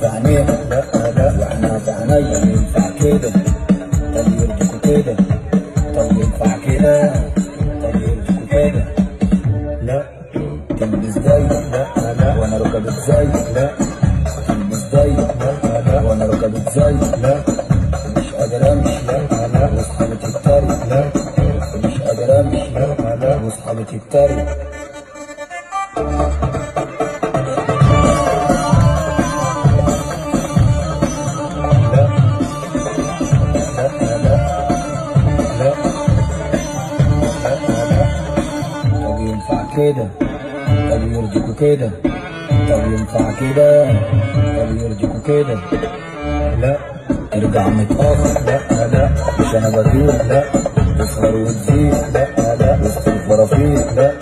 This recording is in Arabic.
في عينيها لا لا، واحنا في عينيا ينفع كده؟ طب يرضيكوا كده؟ طب ينفع كده؟ طب يرضيكوا كده؟ لا تلبس ضيق لا لا، وانا ركبت زيك لا، تلبس ضيق لا لا، وانا ركبت زيك لا، مش قادر امشي لا لا، واصحابي تتريق لا، مش قادر امشي لا لا، واصحابي تتريق. طب ينفع كده؟ طب يرضيكوا كده؟ طب ينفع كده؟ طب يرضيكوا كده؟ لا ترجع متأخر لا لا، مش انا بطير لا، تسهر وتزيد لا لا، وسط الفرافير لا.